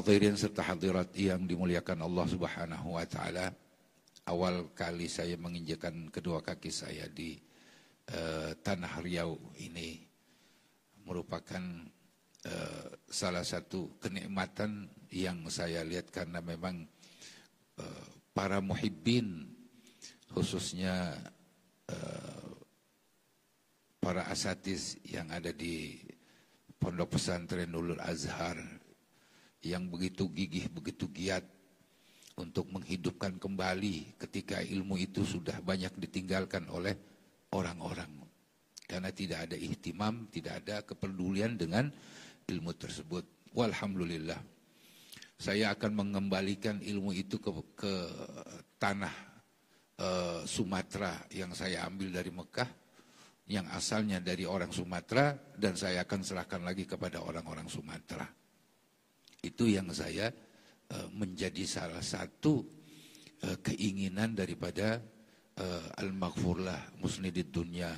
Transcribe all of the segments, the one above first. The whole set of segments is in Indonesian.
Hadirin serta hadirat yang dimuliakan Allah Subhanahu wa taala. Awal kali saya menginjakan kedua kaki saya di tanah Riau ini merupakan salah satu kenikmatan yang saya lihat, karena memang para muhibbin, khususnya para asatiz yang ada di Pondok Pesantren Nurul Azhar yang begitu gigih, begitu giat untuk menghidupkan kembali ketika ilmu itu sudah banyak ditinggalkan oleh orang-orang. Karena tidak ada ihtimam, tidak ada kepedulian dengan ilmu tersebut. Walhamdulillah. Saya akan mengembalikan ilmu itu ke tanah Sumatera yang saya ambil dari Mekah, yang asalnya dari orang Sumatera, dan saya akan serahkan lagi kepada orang-orang Sumatera. Itu yang saya menjadi salah satu keinginan daripada Al-Maghfurlah Musnidid Dunya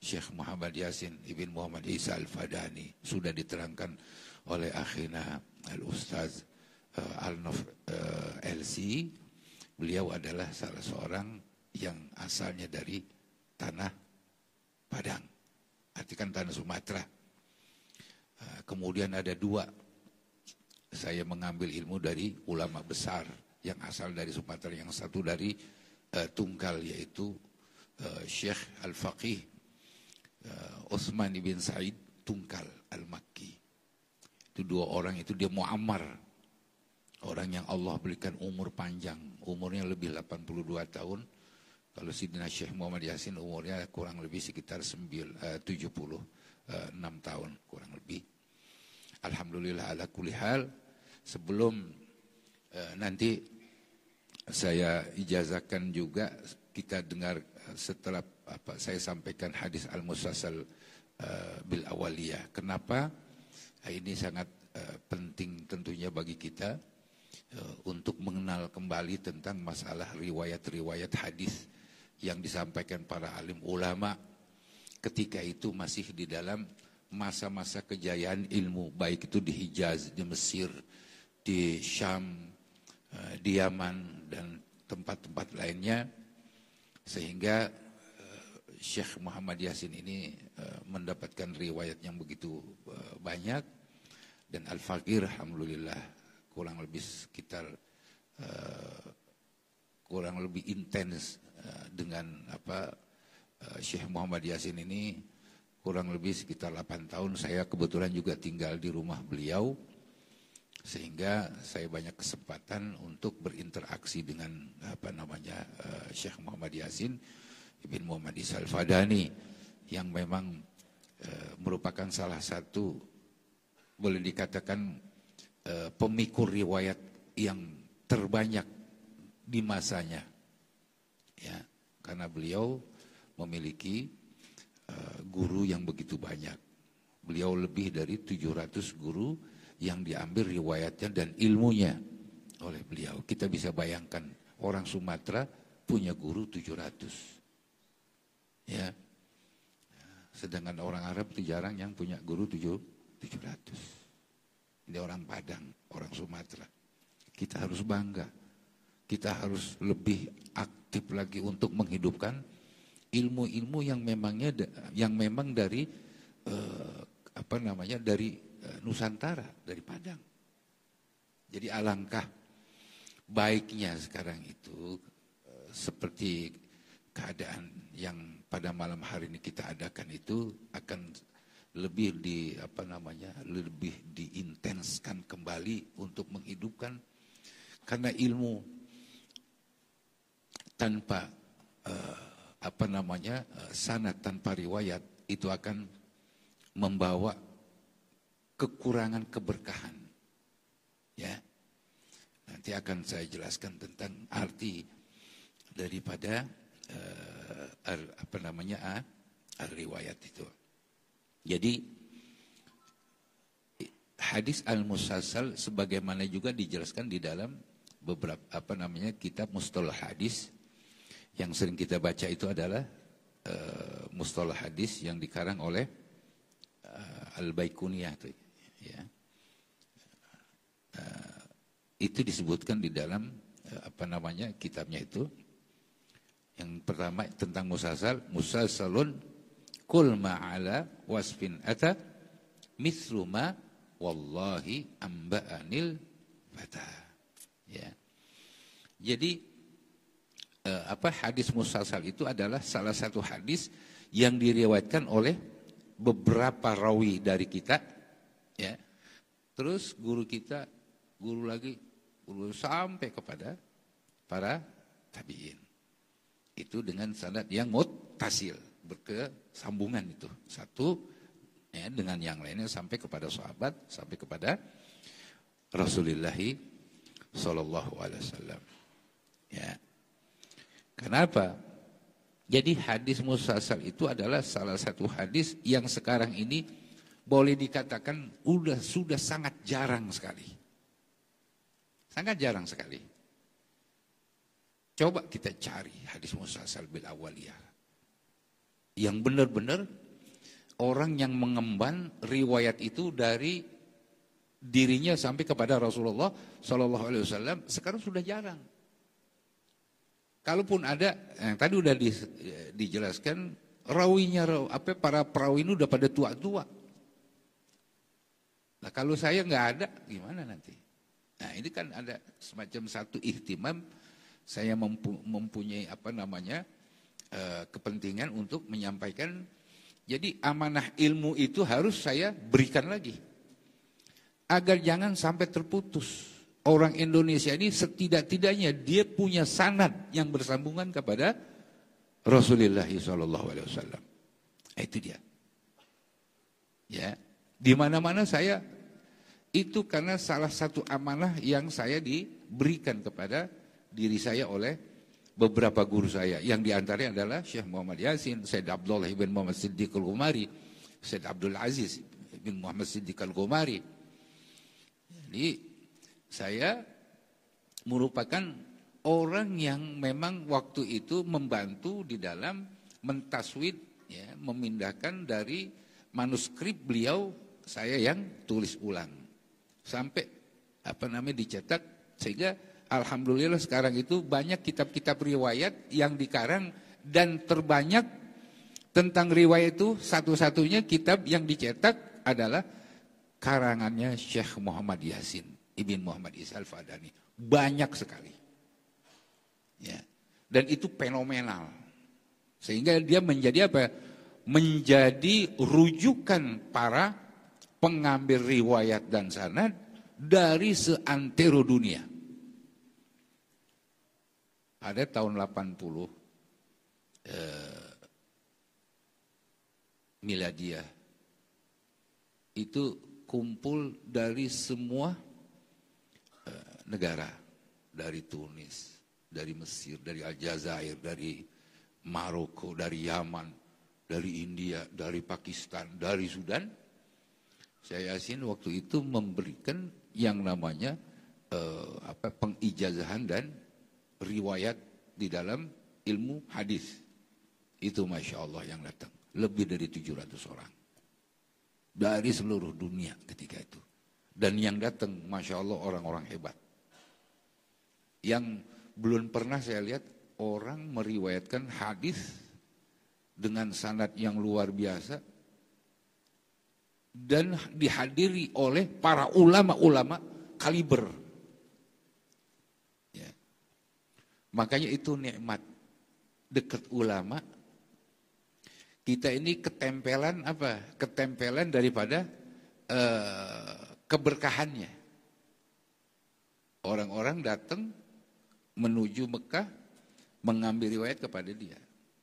Syekh Muhammad Yasin Ibn Muhammad Isa Al-Fadani. Sudah diterangkan oleh akhina Al-Ustaz Al-Nof LC. Beliau adalah salah seorang yang asalnya dari tanah Padang, artikan tanah Sumatera. Kemudian ada dua, saya mengambil ilmu dari ulama besar yang asal dari Sumatera, yang satu dari Tunggal, yaitu Syekh Al-Faqih Utsman bin Said Tunggal Al-Makki. Itu dua orang itu dia muammar, orang yang Allah berikan umur panjang, umurnya lebih 82 tahun. Kalau Sidina Syekh Muhammad Yasin umurnya kurang lebih sekitar 76 tahun kurang lebih. Alhamdulillah ala kulli hal. Sebelum nanti saya ijazahkan juga, kita dengar setelah saya sampaikan hadis al-musalsal bil awaliyah. Kenapa? Ini sangat penting tentunya bagi kita untuk mengenal kembali tentang masalah riwayat-riwayat hadis yang disampaikan para alim ulama ketika itu masih di dalam masa-masa kejayaan ilmu, baik itu di Hijaz, di Mesir, di Syam, di Yaman, dan tempat-tempat lainnya. Sehingga Syekh Muhammad Yasin ini mendapatkan riwayat yang begitu banyak. Dan Al-Faqih alhamdulillah kurang lebih sekitar kurang lebih intens dengan Syekh Muhammad Yasin ini kurang lebih sekitar 8 tahun. Saya kebetulan juga tinggal di rumah beliau, sehingga saya banyak kesempatan untuk berinteraksi dengan Syekh Muhammad Yasin Ibn Muhammad Isa Al-Fadani, yang memang merupakan salah satu, boleh dikatakan pemikul riwayat yang terbanyak di masanya, ya, karena beliau memiliki guru yang begitu banyak. Beliau lebih dari 700 guru yang diambil riwayatnya dan ilmunya oleh beliau. Kita bisa bayangkan orang Sumatera punya guru 700. Ya. Sedangkan orang Arab itu jarang yang punya guru 700. Ini orang Padang, orang Sumatera. Kita harus bangga. Kita harus lebih aktif lagi untuk menghidupkan ilmu-ilmu yang memang dari dari Nusantara, dari Padang. Jadi alangkah baiknya sekarang itu seperti keadaan yang pada malam hari ini kita adakan itu akan lebih lebih diintenskan kembali untuk menghidupkan, karena ilmu tanpa sanad, tanpa riwayat itu akan membawa kekurangan keberkahan. Ya. Nanti akan saya jelaskan tentang arti daripada riwayat itu. Jadi hadis al-musalsal sebagaimana juga dijelaskan di dalam beberapa kitab mustalah hadis. Yang sering kita baca itu adalah mustalah hadis yang dikarang oleh Al-Baiquniyah, ya. Itu disebutkan di dalam kitabnya itu. Yang pertama tentang musalsal, musalsalun kul ma'ala wasfin ata mithlu ma wallahi amba'anil fata. Ya. Jadi hadis musalsal itu adalah salah satu hadis yang diriwayatkan oleh beberapa rawi dari kita, ya. Terus guru kita, guru lagi, guru sampai kepada para tabi'in. Itu dengan sanad yang muttasil, berkesambungan itu. Satu ya, dengan yang lainnya sampai kepada sahabat, sampai kepada Rasulullah sallallahu alaihi wasallam. Ya. Kenapa? Jadi hadis musalsal itu adalah salah satu hadis yang sekarang ini boleh dikatakan sudah sangat jarang sekali. Sangat jarang sekali. Coba kita cari hadis musalsal bil awaliyah. Yang benar-benar orang yang mengemban riwayat itu dari dirinya sampai kepada Rasulullah sallallahu alaihi wasallam sekarang sudah jarang. Kalaupun ada, yang tadi udah dijelaskan, para perawi ini udah pada tua-tua. Nah kalau saya nggak ada, gimana nanti? Nah ini kan ada semacam satu ihtimam, saya mempunyai kepentingan untuk menyampaikan. Jadi amanah ilmu itu harus saya berikan lagi, agar jangan sampai terputus. Orang Indonesia ini setidak-tidaknya dia punya sanad yang bersambungan kepada Rasulullah SAW. Itu dia. Ya, di mana-mana saya itu karena salah satu amanah yang saya diberikan kepada diri saya oleh beberapa guru saya. Yang diantaranya adalah Syekh Muhammad Yasin, Said Abdullah bin Muhammad Siddiq Al-Ghumari, Said Abdul Aziz bin Muhammad Siddiq Al-Ghumari. Jadi saya merupakan orang yang memang waktu itu membantu di dalam mentaswid, ya, memindahkan dari manuskrip beliau saya yang tulis ulang sampai dicetak, sehingga alhamdulillah sekarang itu banyak kitab-kitab riwayat yang dikarang, dan terbanyak tentang riwayat itu satu-satunya kitab yang dicetak adalah karangannya Syekh Muhammad Yasin Ibn Muhammad Isa Al-Fadani. Banyak sekali. Ya. Dan itu fenomenal. Sehingga dia menjadi menjadi rujukan para pengambil riwayat dan sanad dari seantero dunia. Ada tahun 80 miladiah. Itu kumpul dari semua negara, dari Tunis, dari Mesir, dari Aljazair, dari Maroko, dari Yaman, dari India, dari Pakistan, dari Sudan. Syekh Yasin waktu itu memberikan yang namanya pengijazahan dan riwayat di dalam ilmu hadis. Itu Masya Allah yang datang, lebih dari 700 orang dari seluruh dunia ketika itu. Dan yang datang Masya Allah orang-orang hebat. Yang belum pernah saya lihat orang meriwayatkan hadis dengan sanad yang luar biasa dan dihadiri oleh para ulama-ulama kaliber. Ya. Makanya itu nikmat dekat ulama. Kita ini ketempelan Ketempelan daripada keberkahannya. Orang-orang datang menuju Mekah mengambil riwayat kepada dia.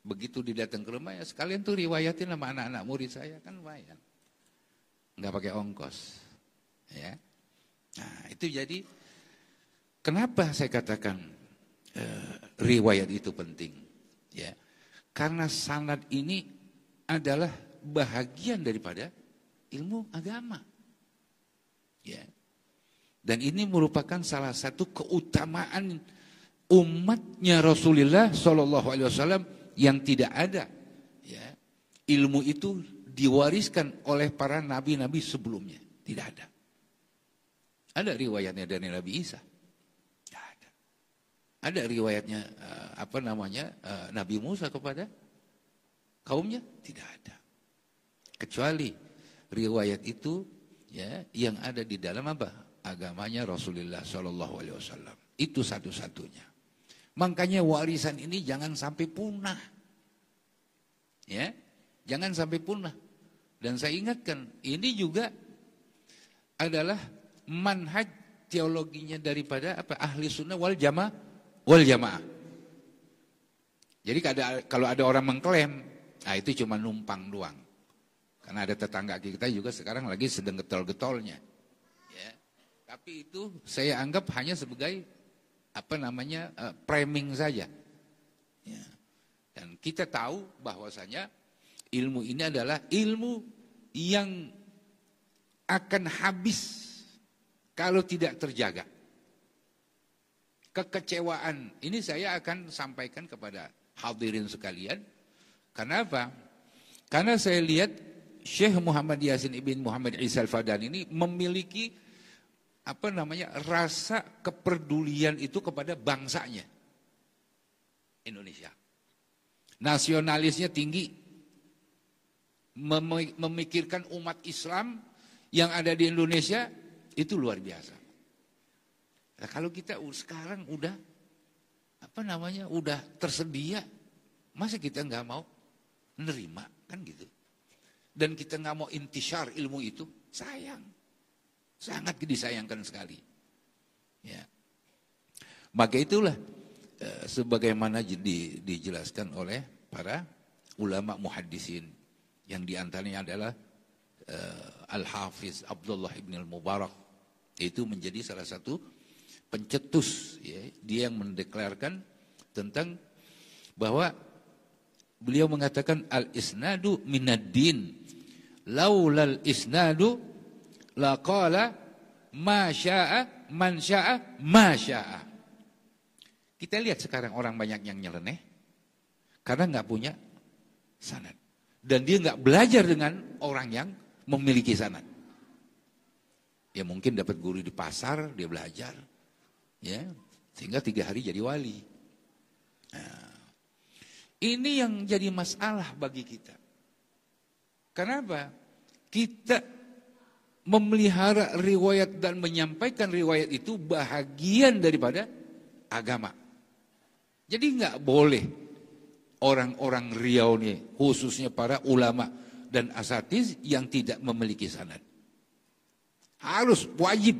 Begitu dia datang ke rumah, ya sekalian tuh riwayatin sama anak-anak murid saya, kan lumayan. Nggak pakai ongkos. Ya. Nah, itu jadi kenapa saya katakan riwayat itu penting? Ya. Karena sanad ini adalah bahagian daripada ilmu agama. Ya. Dan ini merupakan salah satu keutamaan umatnya Rasulullah Shallallahu Alaihi Wasallam yang tidak ada. Ya. Ilmu itu diwariskan oleh para nabi-nabi sebelumnya. Tidak ada. Ada riwayatnya dari Nabi Isa. Ada riwayatnya Nabi Musa kepada kaumnya? Tidak ada. Kecuali riwayat itu ya yang ada di dalam apa? Agamanya Rasulullah SAW. Itu satu-satunya. Makanya warisan ini jangan sampai punah. Ya, jangan sampai punah. Dan saya ingatkan, ini juga adalah manhaj teologinya daripada ahli sunnah wal jamaah. Jadi kalau ada orang mengklaim, itu cuma numpang doang. Karena ada tetangga kita juga sekarang lagi sedang getol-getolnya. Ya. Tapi itu saya anggap hanya sebagai framing saja. Ya. Dan kita tahu bahwasanya ilmu ini adalah ilmu yang akan habis kalau tidak terjaga. Kekecewaan ini saya akan sampaikan kepada hadirin sekalian. Kenapa? Karena saya lihat Syekh Muhammad Yasin ibn Muhammad Isa Al-Fadani ini memiliki rasa kepedulian itu kepada bangsanya Indonesia. Nasionalisnya tinggi. Memikirkan umat Islam yang ada di Indonesia itu luar biasa. Nah, kalau kita sekarang udah udah tersedia, masa kita nggak mau nerima kan gitu? Dan kita nggak mau intisyar ilmu itu, sayang, sangat disayangkan sekali. Ya, maka itulah sebagaimana dijelaskan oleh para ulama muhaddisin. Yang diantaranya adalah Al-Hafiz Abdullah ibn al-Mubarak. Itu menjadi salah satu pencetus. Ya. Dia yang mendeklarkan tentang bahwa beliau mengatakan al-isnadu minad-din. Laulal isnadu laqala ma sya'a man sya'a ma sya'a. Kita lihat sekarang orang banyak yang nyeleneh karena nggak punya sanad. Dan dia nggak belajar dengan orang yang memiliki sanad. Ya mungkin dapat guru di pasar, dia belajar. Ya, sehingga 3 hari jadi wali. Nah, ini yang jadi masalah bagi kita. Kenapa? Kita memelihara riwayat dan menyampaikan riwayat itu bahagian daripada agama. Jadi nggak boleh orang-orang Riau nih, khususnya para ulama dan asatiz yang tidak memiliki sanad. Harus wajib.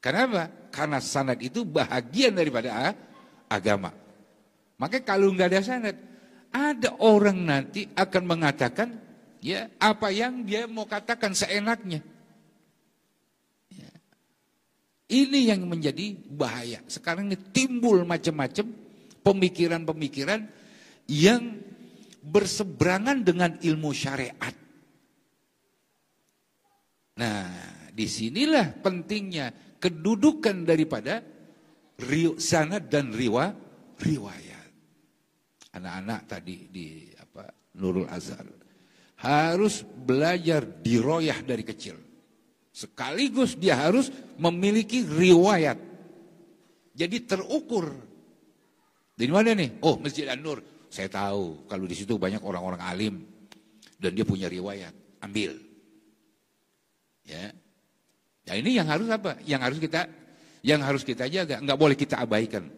Kenapa? Karena sanad itu bahagian daripada agama. Maka kalau nggak ada sanad, ada orang nanti akan mengatakan ya apa yang dia mau katakan seenaknya. Ya. Ini yang menjadi bahaya. Sekarang ini timbul macam-macam pemikiran-pemikiran yang berseberangan dengan ilmu syariat. Nah, disinilah pentingnya kedudukan daripada sanad dan riwayat. Anak-anak tadi di Nurul Azhar harus belajar diroyah dari kecil. Sekaligus dia harus memiliki riwayat. Jadi terukur. Dari mana nih? Oh, Masjid An-Nur. Saya tahu kalau di situ banyak orang-orang alim dan dia punya riwayat. Ambil. Ya. Ya ini yang harus apa? Yang harus kita jaga, nggak boleh kita abaikan.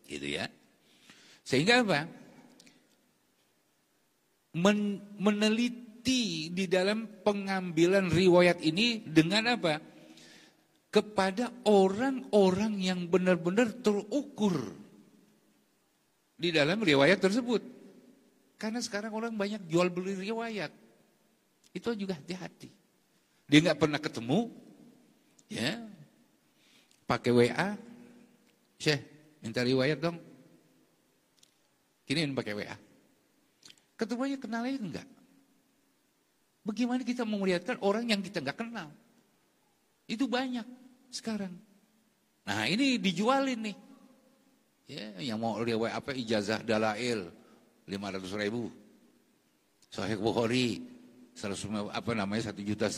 Gitu ya. Sehingga apa? Meneliti di dalam pengambilan riwayat ini dengan apa? Kepada orang-orang yang benar-benar terukur di dalam riwayat tersebut. Karena sekarang orang banyak jual beli riwayat. Itu juga hati-hati. Dia nggak pernah ketemu, ya, pakai WA, Syekh, minta riwayat dong. Kirimin pakai WA. Ketemunya kenal aja enggak. Bagaimana kita memelihatkan orang yang kita nggak kenal? Itu banyak sekarang. Nah ini dijualin nih. Ya, yang mau riwayat ijazah dalail 500.000. Sahih Bukhari 1,5 1,5 juta.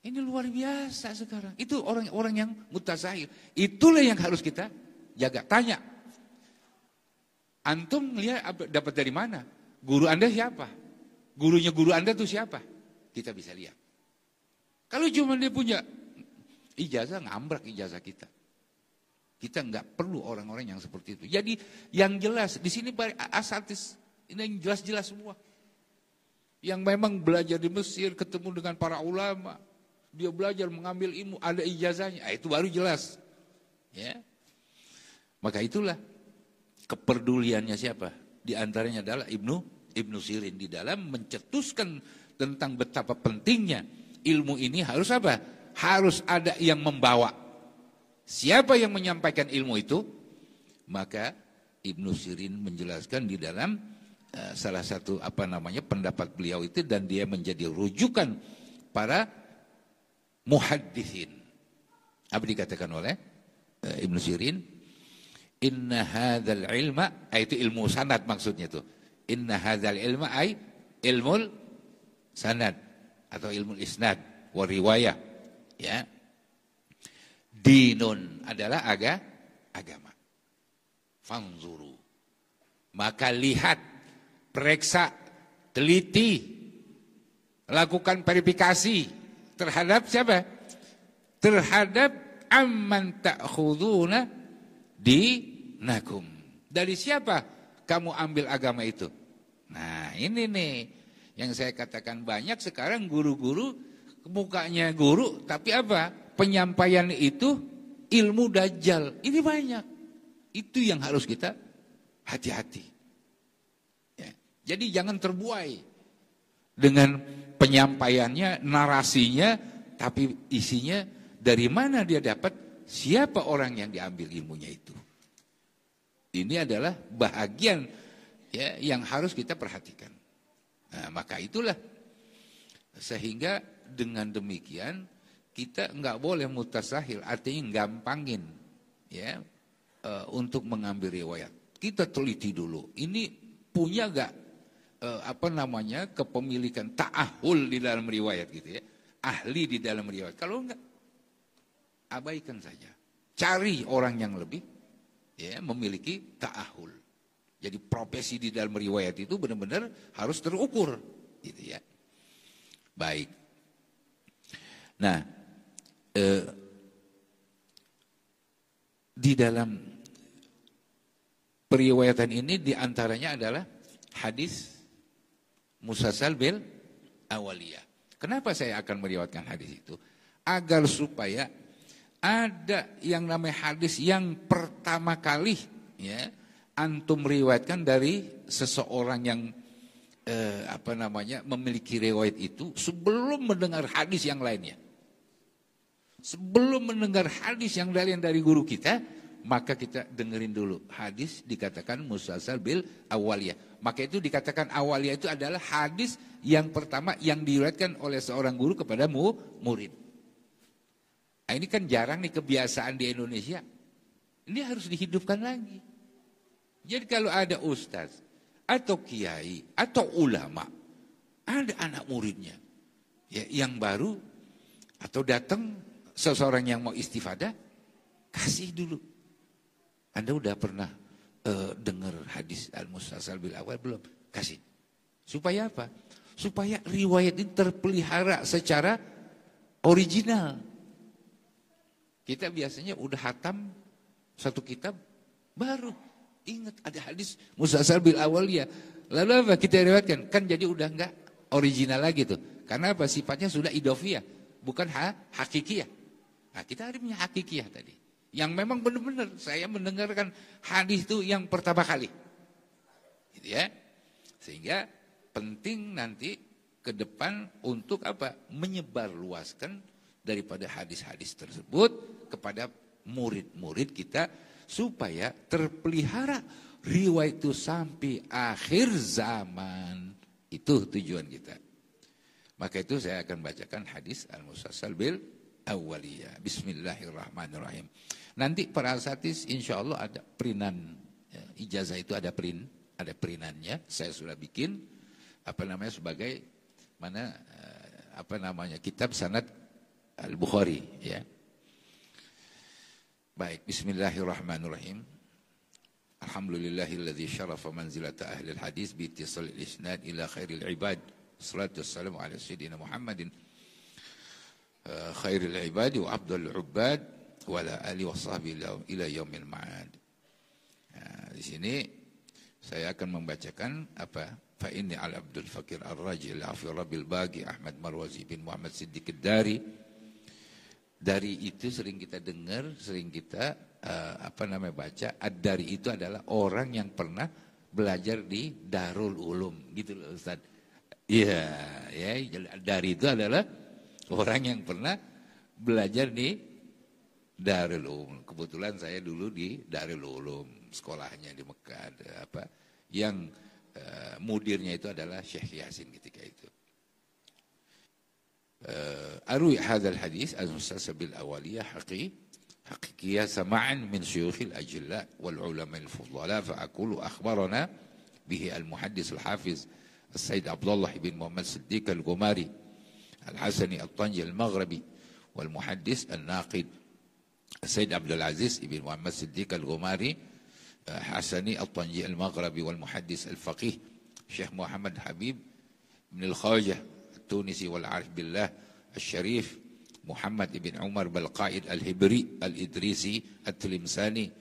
Ini luar biasa sekarang. Itu orang-orang yang mutasahil. Itulah yang harus kita jaga. Tanya, antum lihat dapat dari mana? Guru Anda siapa? Gurunya guru Anda tuh siapa? Kita bisa lihat. Kalau cuma dia punya ijazah, ngambrak ijazah kita. Kita nggak perlu orang-orang yang seperti itu. Jadi yang jelas di sini asatis ini yang jelas-jelas semua. Yang memang belajar di Mesir, ketemu dengan para ulama, dia belajar mengambil ilmu, ada ijazahnya, itu baru jelas. Ya, maka itulah kepeduliannya siapa? Di antaranya adalah Ibnu Sirin di dalam mencetuskan tentang betapa pentingnya ilmu ini harus apa? Harus ada yang membawa. Siapa yang menyampaikan ilmu itu? Maka Ibnu Sirin menjelaskan di dalam salah satu pendapat beliau itu, dan dia menjadi rujukan para muhaddithin. Apa dikatakan oleh Ibnu Sirin? Inna hadzal ilma, itu ilmu sanad maksudnya tuh. Inna hadzal ilma ay ilmul sanad atau ilmu isnad wa riwayah, ya. Dinun adalah agama. Fanzuru. Maka lihat, periksa, teliti, lakukan verifikasi terhadap siapa? Terhadap amman ta'khuduna dinakum. Dari siapa kamu ambil agama itu? Nah, ini nih yang saya katakan, banyak sekarang guru-guru mukanya guru tapi apa? Penyampaian itu ilmu dajjal. Ini banyak. Itu yang harus kita hati-hati. Ya. Jadi jangan terbuai dengan penyampaiannya, narasinya, tapi isinya dari mana dia dapat, siapa orang yang diambil ilmunya itu. Ini adalah bahagian ya yang harus kita perhatikan. Nah, maka itulah sehingga dengan demikian kita nggak boleh mutasahil, artinya gampangin ya untuk mengambil riwayat. Kita teliti dulu. Ini punya nggak kepemilikan ta'ahul di dalam riwayat gitu ya, ahli di dalam riwayat. Kalau enggak, abaikan saja. Cari orang yang lebih ya memiliki ta'ahul. Jadi profesi di dalam riwayat itu benar-benar harus terukur gitu ya. Baik. Nah, di dalam periwayatan ini diantaranya adalah hadis musalsal bil awaliyah. Kenapa saya akan meriwayatkan hadis itu? Agar supaya ada yang namanya hadis yang pertama kali ya antum riwayatkan dari seseorang yang memiliki riwayat itu sebelum mendengar hadis yang lainnya. Sebelum mendengar hadis yang lain dari guru kita, maka kita dengerin dulu. Hadis dikatakan musalsal bil awaliyah. Maka itu dikatakan awaliyah itu adalah hadis yang pertama yang diriwayatkan oleh seorang guru kepada murid. Nah, ini kan jarang nih kebiasaan di Indonesia. Ini harus dihidupkan lagi. Jadi kalau ada ustaz atau kiai atau ulama, ada anak muridnya ya, yang baru atau datang seseorang yang mau istifadah, kasih dulu. Anda udah pernah dengar hadis al-musalsal bil awal belum? Kasih. Supaya apa? Supaya riwayat ini terpelihara secara original. Kita biasanya udah hatam satu kitab, baru ingat ada hadis musalsal bil awaliyah. Lalu apa kita riwayatkan? Kan jadi udah enggak original lagi tuh. Karena apa? Sifatnya sudah idofiyah, bukan hakikiyah. Nah, kita hari punya hakikiyah tadi. Yang memang benar-benar saya mendengarkan hadis itu yang pertama kali. Gitu ya. Sehingga penting nanti ke depan untuk apa? Menyebarluaskan daripada hadis-hadis tersebut kepada murid-murid kita supaya terpelihara riwayat itu sampai akhir zaman. Itu tujuan kita. Maka itu saya akan bacakan hadis al-musalsal bil awaliyah. Bismillahirrahmanirrahim. Nanti para asatidz insya Allah ada printan ya, ijazah itu ada printannya. Saya sudah bikin sebagai kitab sanad Al-Bukhari, ya. Baik, bismillahirrahmanirrahim. Alhamdulillahilladzi syarafa manzilata ahli al-hadis bi ittisal al-isnad ila khairil ibad. Wassalatu wassalamu ala sayyidina Muhammadin khairil ibadi wa afdalul ubad wa ala alihi wa sahbihi ila yaumil ma'ad. Di sini saya akan membacakan apa? Fa inni al-Abdul Fakir Ar-Raji al-Afi Rabbil Bagi Ahmad Marwazi bin Muhammad Siddiq Ad-Dari. Dari itu sering kita dengar, sering kita baca. Ad-Dari itu adalah orang yang pernah belajar di Darul Ulum, gitu loh Ustaz. Iya, ya, Ad-Dari itu adalah orang yang pernah belajar di Darul Ulum. Kebetulan saya dulu di Darul Ulum, sekolahnya di Mekah. Yang mudirnya itu adalah Syekh Yasin ketika itu. أروي هذا الحديث المسلسل بالأولية حقيقية سماعا من شيوخ الأجلاء والعلماء الفضلاء فأقول أخبرنا به المحدث الحافظ السيد عبد الله بن محمد صديق الغماري الحسني الطنجي المغربي والمحدث الناقد السيد عبد العزيز بن محمد صديق الغماري حسني الطنجي المغربي والمحدث الفقيه الشيخ محمد حبيب بن الخواجة التونسي والعارف بالله الشريف محمد بن عمر بالقائد الهبري الإدريسي التلمساني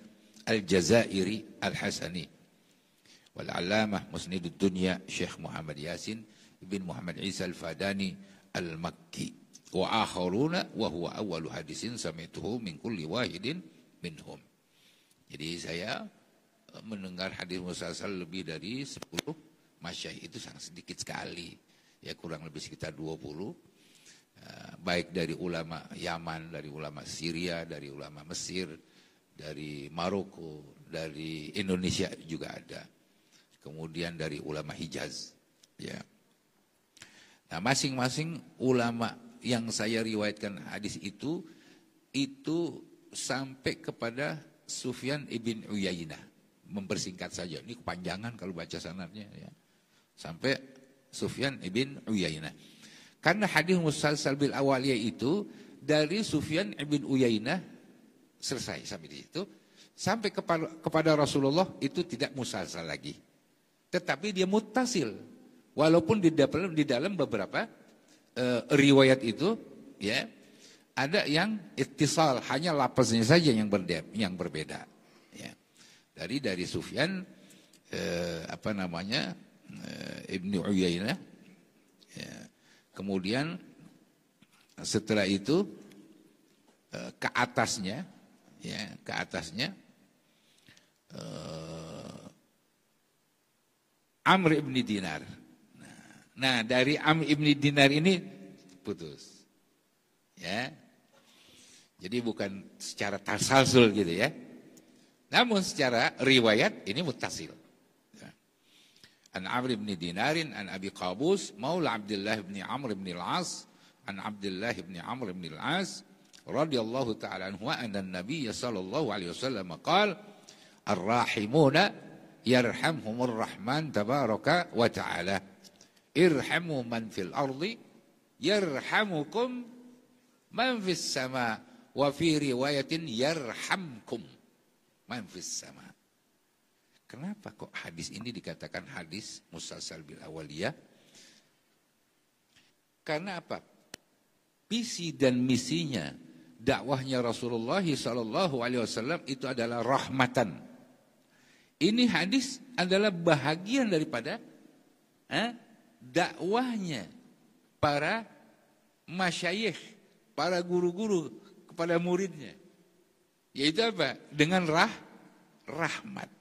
الجزائري الحسني والعلامة مسند الدنيا شيخ محمد ياسين بن محمد عيسى الفاداني المكي وآخرون وهو أول حديث سمعته من كل واحد منهم. Jadi saya mendengar hadis musalsal lebih dari 10 masyayikh, itu sangat sedikit sekali. Ya, kurang lebih sekitar 20, baik dari ulama Yaman, dari ulama Syria, dari ulama Mesir, dari Maroko, dari Indonesia juga ada, kemudian dari ulama Hijaz, ya. Nah, masing-masing ulama yang saya riwayatkan hadis itu sampai kepada Sufyan ibn Uyainah. Mempersingkat saja, ini kepanjangan kalau baca sanadnya, ya. Sampai Sufyan ibn Uyainah. Karena hadis musalsal bil awaliyah itu dari Sufyan ibn Uyainah selesai sampai di situ, sampai kepada Rasulullah itu tidak musalsal lagi, tetapi dia muttasil. Walaupun di dalam beberapa riwayat itu, ya, ada yang ittisal, hanya lafaznya saja yang berbeda, ya. Dari Sufyan Ibnu Uyainah, ya. Kemudian setelah itu ke atasnya Amr ibn Dinar. Nah, dari Amr ibn Dinar ini putus, ya. Jadi bukan secara tasalsul gitu, ya, namun secara riwayat ini muttasil. An Amr ibn Dinarin an Abi Qabus maula Abdullah ibn Amr ibn al-As an Abdullah ibn Amr ibn al-As radhiyallahu ta'ala anhu anna an-nabiy sallallahu alaihi wasallam qala ar-rahimuna yarhamhumur rahman tabaraka wa ta'ala irhamu man fil ardi yarhamukum man fis sama wa fi riwayatin yarhamkum man fis sama. Kenapa kok hadis ini dikatakan hadis musalsal bil awaliyah? Karena apa? Visi dan misinya dakwahnya Rasulullah SAW itu adalah rahmatan. Ini hadis adalah bahagian daripada dakwahnya para masyayikh, para guru-guru kepada muridnya. Yaitu apa? Dengan rahmat.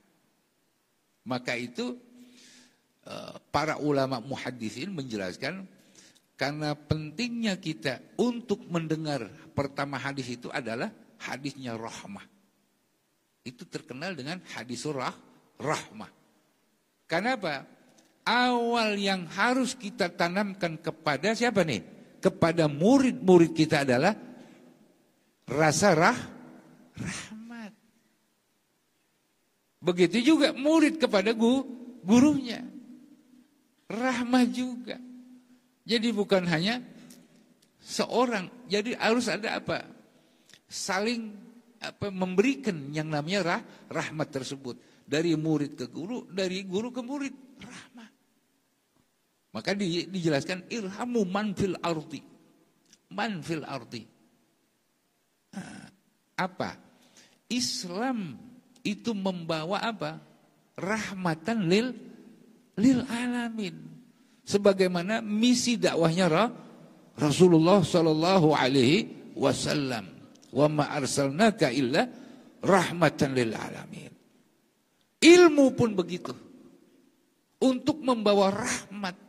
Maka itu para ulama muhaddisin menjelaskan karena pentingnya kita untuk mendengar pertama hadis itu adalah hadisnya rahmah. Itu terkenal dengan hadis rahmah. Karena apa? Awal yang harus kita tanamkan kepada siapa nih? Kepada murid-murid kita adalah rasa rahmat. Begitu juga murid kepada gurunya. Rahmah juga. Jadi bukan hanya seorang. Jadi harus ada apa? Saling memberikan yang namanya rahmat tersebut. Dari murid ke guru, dari guru ke murid, rahmat. Maka dijelaskan irhamu man fil ardi. Man fil ardi. Nah, apa? Islam itu membawa apa? Rahmatan lil alamin. Sebagaimana misi dakwahnya Rasulullah sallallahu alaihi wasallam. Wa ma arsalnaka illa rahmatan lil alamin. Ilmu pun begitu. Untuk membawa rahmat.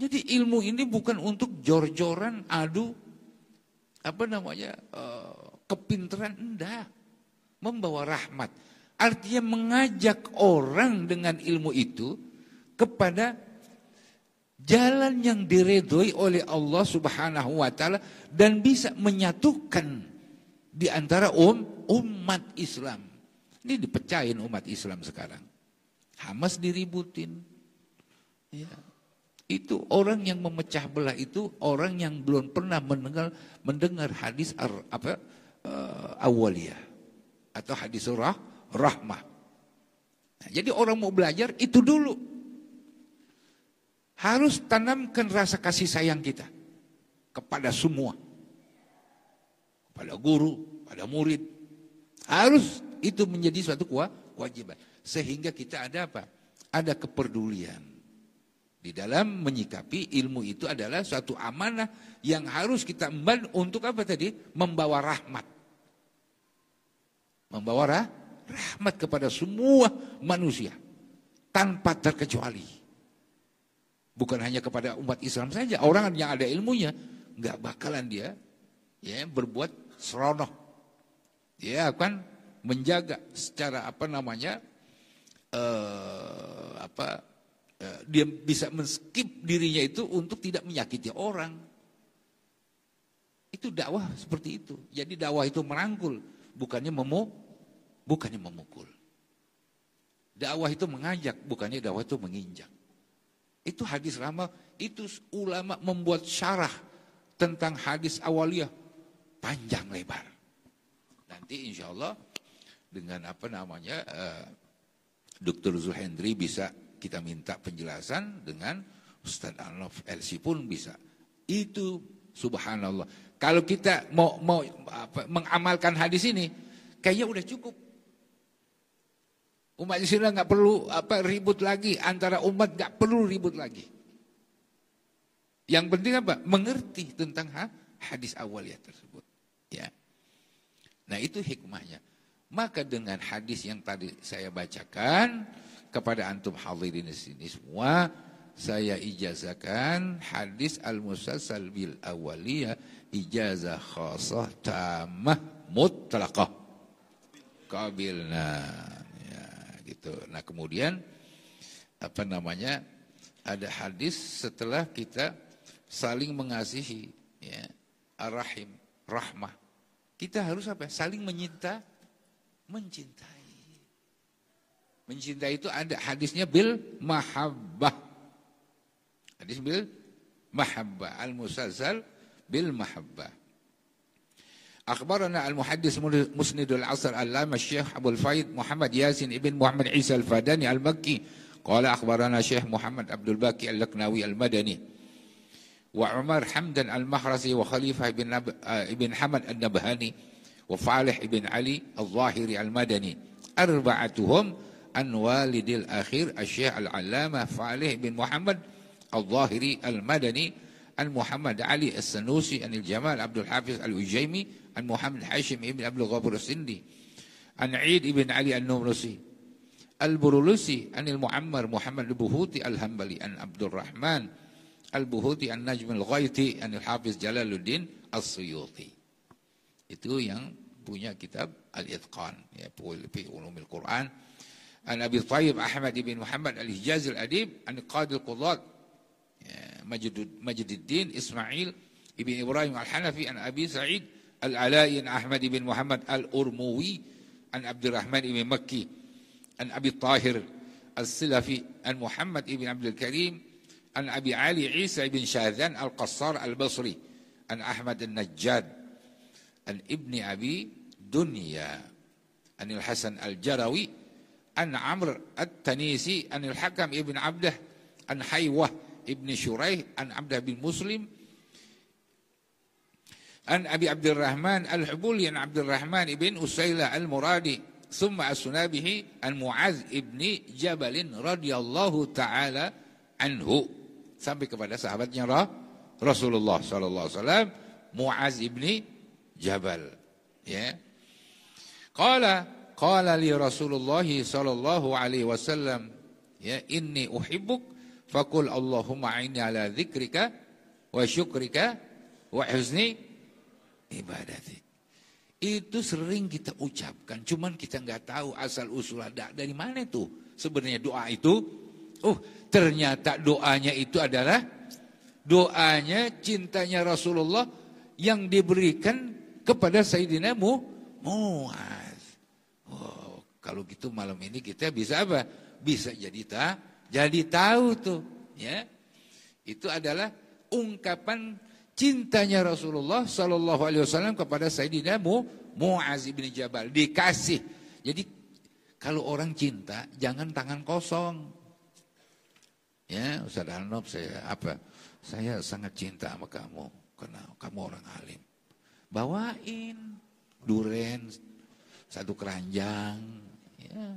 Jadi ilmu ini bukan untuk jor-joran, adu, kepintaran, enggak. Membawa rahmat. Artinya mengajak orang dengan ilmu itu kepada jalan yang diredhoi oleh Allah Subhanahu wa taala dan bisa menyatukan di antara umat Islam. Ini dipecahin umat Islam sekarang. Hamas diributin. Ya. Itu orang yang memecah belah itu orang yang belum pernah mendengar hadis awaliyah atau hadis rahmah. Nah, jadi orang mau belajar itu dulu harus tanamkan rasa kasih sayang kita kepada semua, kepada guru, pada murid. Harus itu menjadi suatu kewajiban sehingga kita ada apa? Ada kepedulian. Di dalam menyikapi ilmu itu adalah suatu amanah yang harus kita emban untuk apa tadi? Membawa rahmat. Membawa rahmat kepada semua manusia. Tanpa terkecuali. Bukan hanya kepada umat Islam saja. Orang yang ada ilmunya. Nggak bakalan dia berbuat seronoh. Dia akan menjaga secara dia bisa men-skip dirinya itu untuk tidak menyakiti orang. Itu dakwah seperti itu. Jadi dakwah itu merangkul, bukannya memukul. Dakwah itu mengajak, bukannya dakwah itu menginjak. Itu hadis ramal, itu ulama membuat syarah tentang hadis awaliyah panjang lebar. Nanti insya Allah dengan Dr. Zuhendri bisa kita minta penjelasan dengan Ustaz Arnaf LC pun bisa. Itu subhanallah. Kalau kita mau mengamalkan hadis ini, kayaknya udah cukup. Umat Islam nggak perlu ribut lagi, antara umat nggak perlu ribut lagi. Yang penting apa? Mengerti tentang hadis awaliyah tersebut. Ya. Nah itu hikmahnya. Maka dengan hadis yang tadi saya bacakan kepada antum hadirin di sini semua, saya ijazahkan hadis al-musalsal bil awaliyah ijazah khasah tamah mutlaqah. Qabilna. Ya, gitu. Nah, kemudian ada hadis setelah kita saling mengasihi, ya, ar-rahim, rahmah. Kita harus saling mencintai. Mencintai itu ada hadisnya bil mahabbah. Hadis bil mahabbah. Al-musalsal bil mahabbah. Akhbarana al-muhaddis musnidul asr al-lama Syekh Abdul Faid Muhammad Yasin ibn Muhammad Isa al-Fadani al-Makki. Qala akhbarana Syekh Muhammad Abdul Baqi al-Laknawi al-Madani. Wa Umar Hamdan al-Mahrasi wa Khalifah ibn Hamad al-Nabhani. Wa Falih ibn Ali al-Zahiri al-Madani. Arba'atuhum an walidil akhir Syekh al-Allamah Falih bin Muhammad al-Zahiri al-Madani an Muhammad Ali al-Sanusi an al-Jamal Abdul Hafiz al-Ujaimi an Muhammad Hashim ibn Abdul Ghabur al-Sindi an Eid ibn Ali al-Numrusi al-Burulusi an al-Muammar Muhammad al-Buhuti al-Hambali an Abdul Rahman al-Buhuti an Najm al-Ghaiti an al-Hafiz Jalaluddin al-Suyuti. Itu yang punya kitab Al-Itqan, ya, fi ulumil Quran. An Abi Thayyib Ahmad bin Muhammad Al-Hijaz Al-Adib an Qadi Al-Qudhat, ya, Majduddin Ismail ibn Ibrahim Al-Hanafi an Abi Sa'id Al-Ala'i an Ahmad bin Muhammad Al-Urmuwi an Abdurrahman ibn Makki an Abi Tahir Al-Silafi an Muhammad ibn Abdul Karim an Abi Ali Isa bin Syahdan al-Qassar al-Basri, an Ahmad al-Najjad, an Ibni Abi Dunya, an al-Hasan al-Jarawi, an Amr at-Tanisi, an al-Hakam ibn Abdah, an Haywah ibn Shuraih, an Abdah bin Muslim, an Abi Abdurrahman al-Hubuli, an Abdurrahman ibn Usailah al-Muradi, thumma as-Sunabihi, an Muaz ibni Jabalin radhiyallahu ta'ala anhu, sampai kepada sahabatnya Rasulullah sallallahu alaihi wasallam, Muaz ibni Jabal, ya. Qala li Rasulullah sallallahu alaihi wasallam, ya, inni uhibbuk faqul Allahumma a'inni ala dzikrika wa syukrika wa husni ibadatik. Itu sering kita ucapkan, cuman kita nggak tahu asal usul dari mana itu sebenarnya doa itu. Ternyata doanya itu adalah doanya cintanya Rasulullah yang diberikan kepada Sayyidina Muaz. Kalau gitu malam ini kita bisa apa? Bisa jadi tahu tuh, ya. Itu adalah ungkapan cintanya Rasulullah sallallahu alaihi wasallam kepada Sayyidina Muaz bin Jabal, dikasih. Jadi kalau orang cinta jangan tangan kosong. Ya, Ustaz Arnob, saya sangat cinta sama kamu karena kamu orang alim. Bawain duren satu keranjang, ya.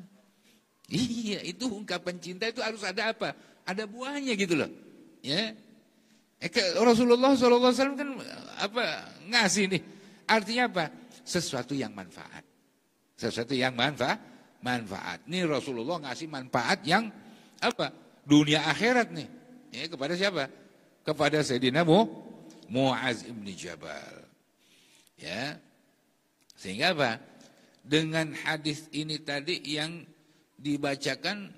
Iya, itu ungkapan cinta itu harus ada apa? Ada buahnya gitu loh. Ya. Rasulullah SAW kan ngasih nih. Artinya apa? Sesuatu yang manfaat. Sesuatu yang manfaat. Nih Rasulullah ngasih manfaat yang apa? Dunia akhirat nih. Ya, kepada siapa? Kepada Sayyidina Muaz ibn Jabal. Ya. Sehingga apa? Dengan hadis ini tadi yang dibacakan,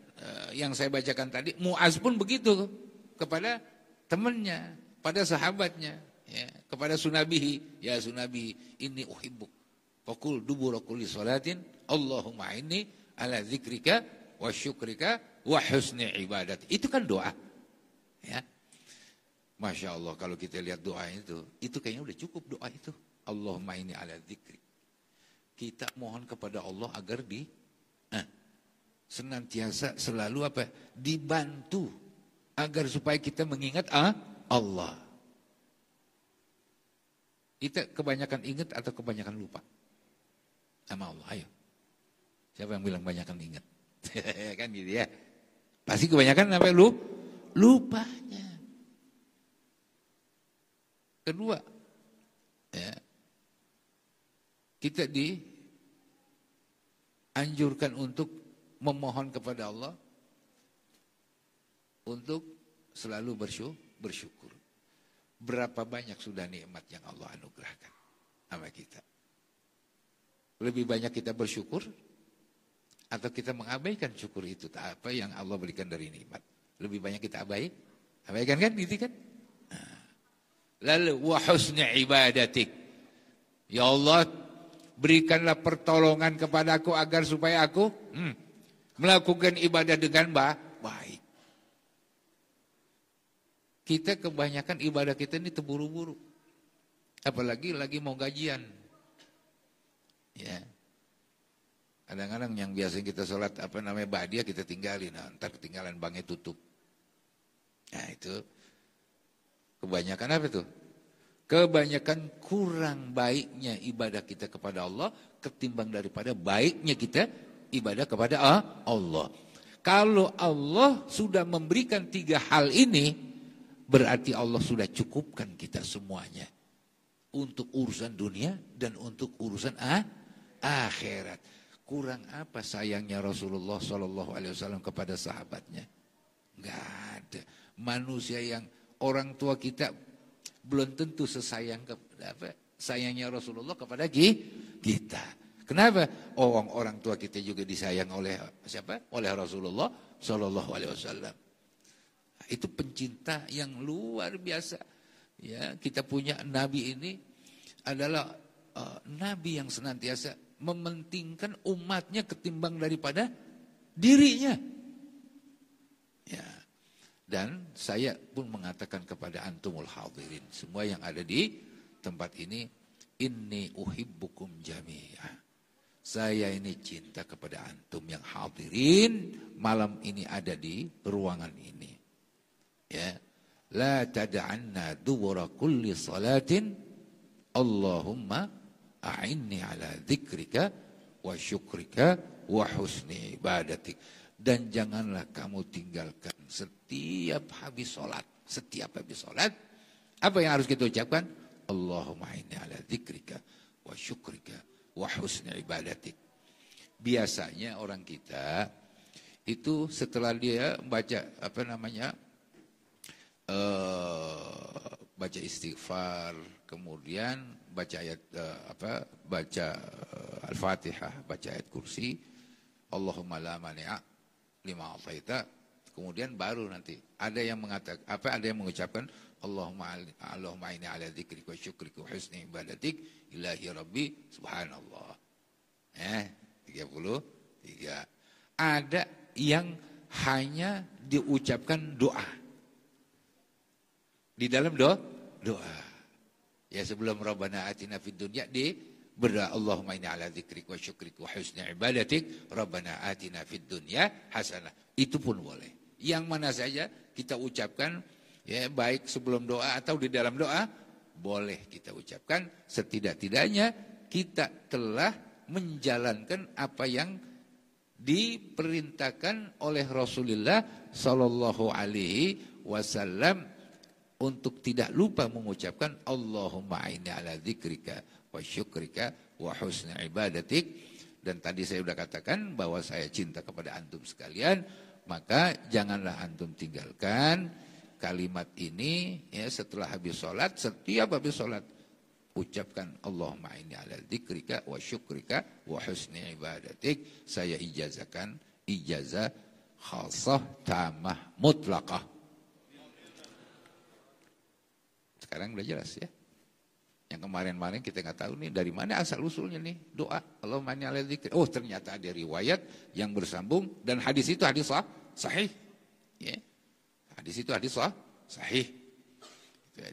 yang saya bacakan tadi, Muaz pun begitu kepada temannya, pada sahabatnya, ya, kepada sunabihi, ya sunabihi, inni uhibbuk faqul dubura kulli salatin Allahumma inni ala dzikrika wa syukrika wa husni ibadat. Itu kan doa, ya. Masya Allah, kalau kita lihat doa itu kayaknya udah cukup doa itu. Allahumma inni ala dzikri. Kita mohon kepada Allah agar senantiasa selalu apa? Dibantu agar supaya kita mengingat Allah. Kita kebanyakan ingat atau kebanyakan lupa sama Allah? Ayo. Siapa yang bilang banyakan ingat? Kan gitu ya. Pasti kebanyakan sampai lupanya. Kedua, ya, kita dianjurkan untuk memohon kepada Allah untuk selalu bersyukur. Berapa banyak sudah nikmat yang Allah anugerahkan sama kita. Lebih banyak kita bersyukur atau kita mengabaikan syukur itu, apa yang Allah berikan dari nikmat. Lebih banyak kita abaikan kan gitu kan? Lalu wa husni ibadatik. Ya Allah, berikanlah pertolongan kepadaku agar supaya aku melakukan ibadah dengan baik. Kita kebanyakan ibadah kita ini terburu-buru. Apalagi lagi mau gajian. Ya. Kadang-kadang yang biasa kita sholat ba'diyah kita tinggalin. Nah, ntar ketinggalan banknya tutup. Nah itu kebanyakan apa tuh? Kebanyakan kurang baiknya ibadah kita kepada Allah ketimbang daripada baiknya kita ibadah kepada Allah. Kalau Allah sudah memberikan 3 hal ini, berarti Allah sudah cukupkan kita semuanya. Untuk urusan dunia dan untuk urusan akhirat. Kurang apa sayangnya Rasulullah SAW kepada sahabatnya? Enggak ada. Manusia yang orang tua kita belum tentu sesayang sayangnya Rasulullah kepada kita. Kenapa? Orang tua kita juga disayang oleh siapa? Oleh Rasulullah SAW. Itu pencinta yang luar biasa. Ya, kita punya Nabi ini adalah Nabi yang senantiasa mementingkan umatnya ketimbang daripada dirinya. Ya. Dan saya pun mengatakan kepada antumul hadirin, semua yang ada di tempat ini, inni uhibbukum jami'ah. Saya ini cinta kepada antum yang hadirin malam ini ada di ruangan ini. Ya. La tada'anna dubura kulli salatin Allahumma a'inni ala dzikrika wa syukrika wa husni ibadatik. Dan janganlah kamu tinggalkan setiap habis sholat. Setiap habis sholat. Apa yang harus kita ucapkan? Allahumma inni ala dzikrika wa syukrika wa husni ibadatik. Biasanya orang kita itu setelah dia baca baca istighfar, kemudian baca ayat baca Al-Fatihah, baca ayat kursi, Allahumma la mani'a lima ataita, kemudian baru nanti ada yang mengatakan ada yang mengucapkan Allahumma inni ala dzikrika wa syukrika wa husni ibadatik ilahi rabbi subhanallah. 33. Ada yang hanya diucapkan doa. Di dalam doa. Ya sebelum Rabbana atina fid dunya berdoa Allahumma inni ala dzikrika wa syukrika wa husni ibadatik Rabbana atina fid dunya hasanah. Itu pun boleh. Yang mana saja kita ucapkan, ya baik sebelum doa atau di dalam doa, boleh kita ucapkan. Setidak-tidaknya kita telah menjalankan apa yang diperintahkan oleh Rasulullah Sallallahu Alaihi Wasallam untuk tidak lupa mengucapkan Allahumma inni ala dzikrika wa syukrika wa husni ibadatik. Dan tadi saya sudah katakan bahwa saya cinta kepada antum sekalian, maka janganlah antum tinggalkan kalimat ini ya setelah habis sholat. Setiap habis sholat ucapkan Allahumma inni ala dzikrika wa syukrika wa husni ibadatik. Saya ijazahkan ijazah khasah tamah mutlaqah. Sekarang udah jelas ya. Yang kemarin-kemarin kita nggak tahu nih dari mana asal usulnya nih doa Allahumma inni ala dzikri. Oh ternyata ada riwayat yang bersambung dan hadis itu hadis sahih. Ya. Hadis itu hadis sahih. Ya,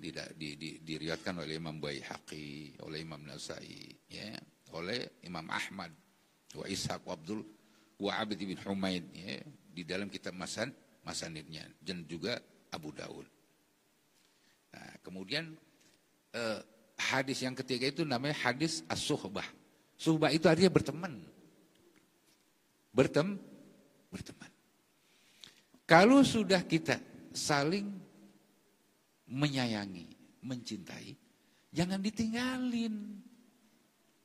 diriwayatkan oleh Imam Baihaqi, oleh Imam Nasai, ya, oleh Imam Ahmad, wa Ishaq wa Abdul wa Abd bin Humaid, ya, di dalam kitab Masanidnya dan juga Abu Daud. Nah, kemudian hadis yang ketiga itu namanya hadis as-suhbah. Suhbah itu artinya berteman. Berteman. Kalau sudah kita saling menyayangi, mencintai, jangan ditinggalin.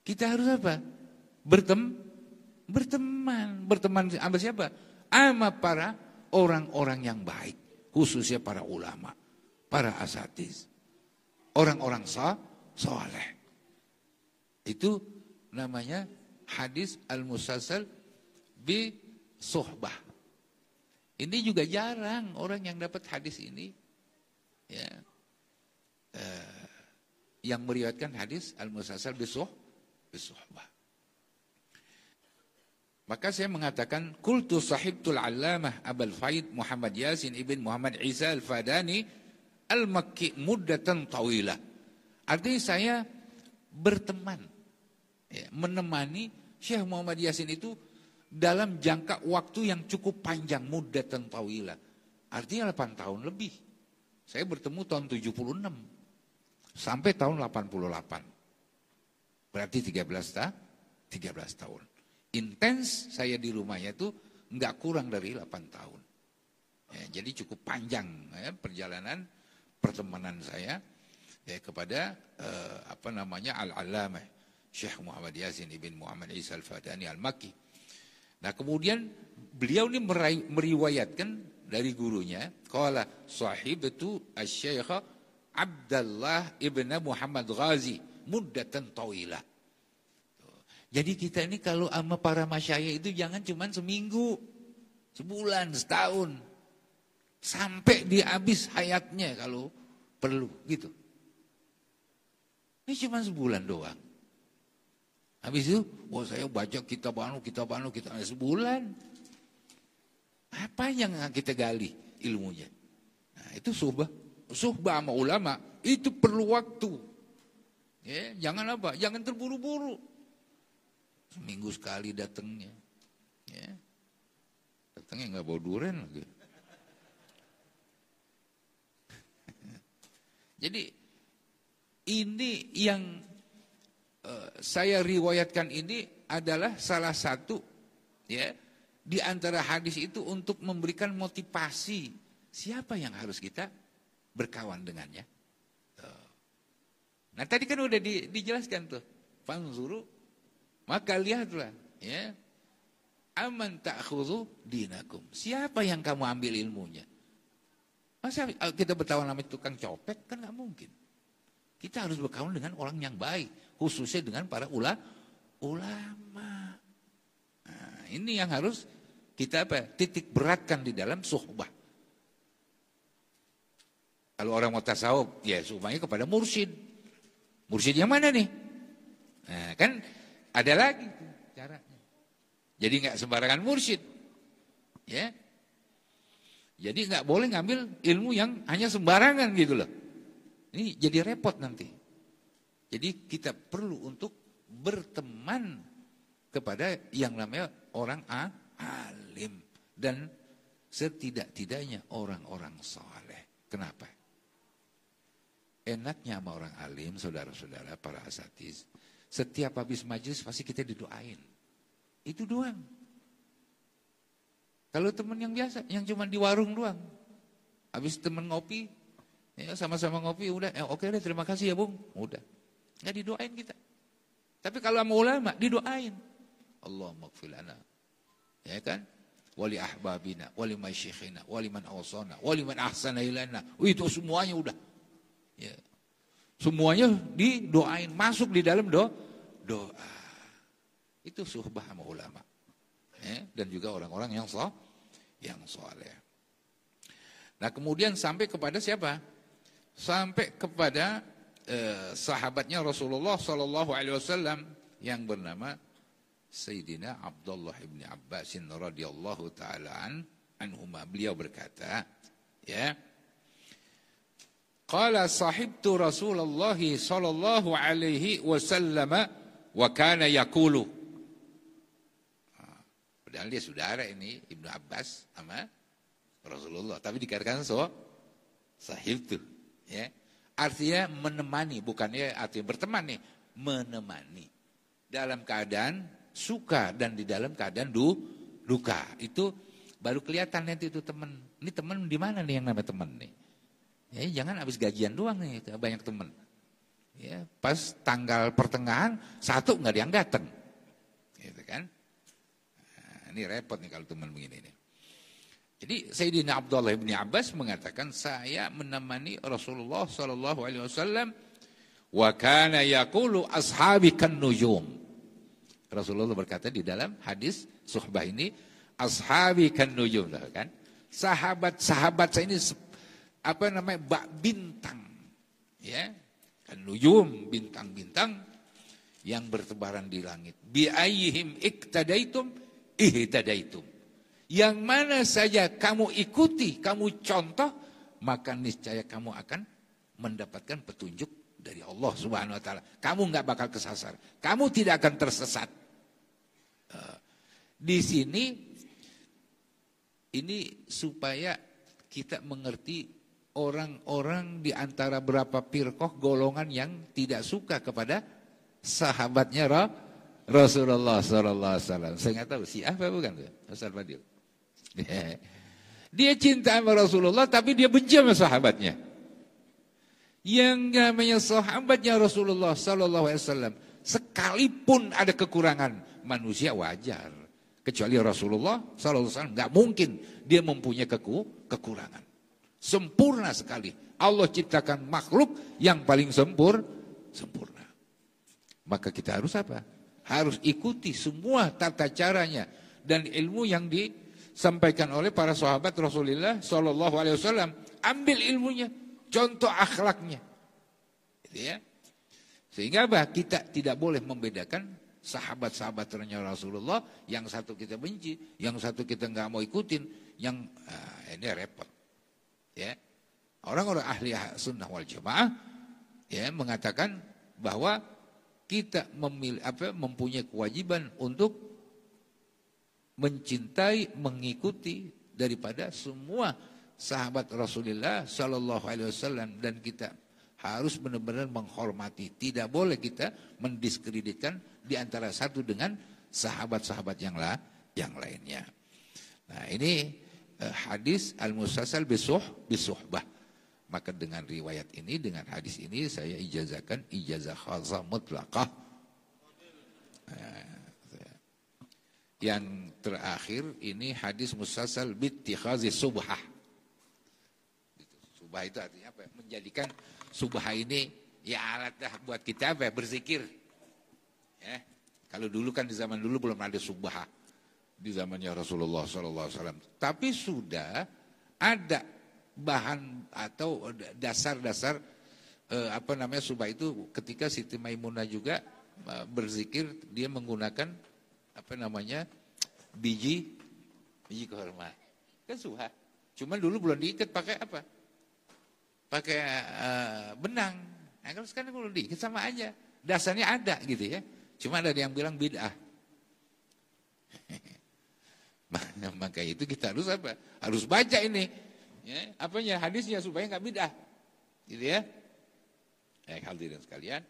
Kita harus apa? Berteman. Berteman sama siapa? Sama para orang-orang yang baik, khususnya para ulama, para asatiz, orang-orang soleh. Itu namanya hadis al-musalsal bi suhbah. Ini juga jarang orang yang dapat hadis ini. Ya, yang meriwayatkan hadis al-musalsal bi suhbah. Maka saya mengatakan qultu sahibtul allamah Abul Faid Muhammad Yasin ibn Muhammad Isa al-Fadani al-Makki muddatan tawilah. Artinya saya berteman, ya, menemani Syekh Muhammad Yasin itu dalam jangka waktu yang cukup panjang, muddatan tawilah. Artinya 8 tahun lebih. Saya bertemu tahun 76 sampai tahun 88. Berarti 13 tahun. Intens saya di rumahnya itu enggak kurang dari 8 tahun. Ya, jadi cukup panjang ya, perjalanan pertemanan saya ya, kepada Al-Allamah Syekh Muhammad Yasin ibn Muhammad Isa al-Fadani al-Makki. Nah kemudian beliau ini meriwayatkan dari gurunya, qala sahibatu asy-Syaikh Abdullah ibn Muhammad Ghazi muddatan tawilah. Jadi kita ini kalau sama para masyayikh itu jangan cuma seminggu, sebulan, setahun. Sampai dia habis hayatnya kalau perlu gitu. Ini cuma sebulan doang. Habis itu, saya baca kitab sebulan. Apa yang kita gali ilmunya? itu suhbah sama ulama itu perlu waktu. Ya, jangan apa? Jangan terburu-buru. Seminggu sekali datangnya. Ya. Datangnya nggak bawa durian lagi. Jadi ini yang saya riwayatkan ini adalah salah satu ya di antara hadis itu untuk memberikan motivasi siapa yang harus kita berkawan dengannya. Nah tadi kan udah dijelaskan tuh, fanzuru, maka lihatlah, ya, aman ta'khudhu dinakum. Siapa yang kamu ambil ilmunya? Masa kita berkawan sama tukang copet kan nggak mungkin. Kita harus berkawan dengan orang yang baik, khususnya dengan para ulama. Nah, ini yang harus kita titik beratkan di dalam suhbah. Kalau orang mau tasawuf, ya suhbahnya kepada mursyid. Mursyid yang mana nih? Nah, kan ada lagi caranya. Jadi nggak sembarangan mursyid, ya. Jadi nggak boleh ngambil ilmu yang hanya sembarangan gitu loh. Ini jadi repot nanti. Jadi kita perlu untuk berteman kepada yang namanya orang alim dan setidak-tidaknya orang-orang saleh. Kenapa? Enaknya sama orang alim, saudara-saudara, para asatiz, setiap habis majelis pasti kita didoain. Itu doang. Kalau teman yang biasa, yang cuma di warung doang, habis teman ngopi, ya sama-sama ngopi, udah, oke deh, terima kasih ya bung, udah, nggak didoain kita. Tapi kalau sama ulama didoain, Allahumma ighfir lana, ya kan, wali ahbabina, wali masyikhina, wali man awsana, wali man ahsana ilana, itu semuanya udah. Ya. Semuanya didoain, masuk di dalam doa. Itu suhbah sama ulama. Ya. Dan juga orang-orang yang soleh. Nah kemudian sampai kepada siapa? Sampai kepada sahabatnya Rasulullah SAW yang bernama Sayyidina Abdullah ibn Abbasin radhiyallahu ta'ala anhuma. Beliau berkata, ya, qala sahibtu Rasulullah sallallahu alaihi wasallam wa kana yaqulu. Padahal dia saudara ini Ibnu Abbas sama Rasulullah, tapi dikatakan sahibtu, ya. Artinya menemani, bukannya artinya berteman nih, menemani. Dalam keadaan suka dan di dalam keadaan duka. Itu baru kelihatan nanti itu teman. Ini teman di mana nih yang namanya teman nih? Ya, jangan habis gajian doang nih banyak teman. Ya, pas tanggal pertengahan satu nggak ada yang datang, gitu kan? Nah, ini repot nih kalau teman begini nih. Jadi Sayyidina Abdullah bin Abbas mengatakan saya menemani Rasulullah Sallallahu Alaihi Wasallam, wa kana yaqulu ashabi kan nujum. Rasulullah berkata di dalam hadis suhbah ini, ashabi kan nujum, kan? Sahabat-sahabat saya ini apa namanya bintang, ya, kan nujum, bintang-bintang yang bertebaran di langit. Bi ayyihim iktadaitum ihtadaitum. Yang mana saja kamu ikuti, kamu contoh, maka niscaya kamu akan mendapatkan petunjuk dari Allah Subhanahu wa taala. Kamu nggak bakal kesasar, kamu tidak akan tersesat. Di sini ini supaya kita mengerti orang-orang di antara berapa firqah golongan yang tidak suka kepada sahabatnya Rasulullah SAW. Saya nggak tahu siapa bukan tuh, Ustaz Fadil. Dia cinta sama Rasulullah tapi dia benci sama sahabatnya. Yang namanya sahabatnya Rasulullah SAW sekalipun ada kekurangan manusia wajar. Kecuali Rasulullah SAW nggak mungkin dia mempunyai kekurangan. Sempurna sekali. Allah ciptakan makhluk yang paling sempurna. Maka kita harus apa? Harus ikuti semua tata caranya dan ilmu yang disampaikan oleh para sahabat Rasulullah Sallallahu Alaihi Wasallam. Ambil ilmunya, contoh akhlaknya, gitu ya. Sehingga apa? Kita tidak boleh membedakan sahabat-sahabat Rasulullah. Yang satu kita benci, yang satu kita nggak mau ikutin, yang ini repot. Ya, Orang-orang ahli sunnah wal jamaah ya mengatakan bahwa kita mempunyai kewajiban untuk mencintai, mengikuti daripada semua sahabat Rasulullah Shallallahu Alaihi Wasallam, dan kita harus benar-benar menghormati. Tidak boleh kita mendiskreditkan di antara satu dengan sahabat-sahabat yang lainnya. Nah ini hadis al-musalsal bisuhbah. Maka dengan riwayat ini, dengan hadis ini saya ijazahkan ijazah khazah mutlaqah. Yang terakhir ini hadis musalsal bittikhazi subhah. Subhah itu artinya apa? Menjadikan subhah ini ya alat dah buat kita apa? Berzikir. Ya. Kalau dulu kan di zaman dulu belum ada subhah. Di zamannya Rasulullah SAW. Tapi sudah ada bahan atau dasar-dasar subhah itu ketika Siti Maimunah juga berzikir, dia menggunakan biji kurma. Kan subhah. Cuma dulu belum diikat pakai apa? Pakai benang. Nah, kalau sekarang kalau diikat sama aja. Dasarnya ada gitu ya. Cuma ada yang bilang bid'ah. Maka itu kita harus apa? Harus baca ini. Ya, hadisnya supaya nggak bid'ah. Gitu ya. Hadirin sekalian.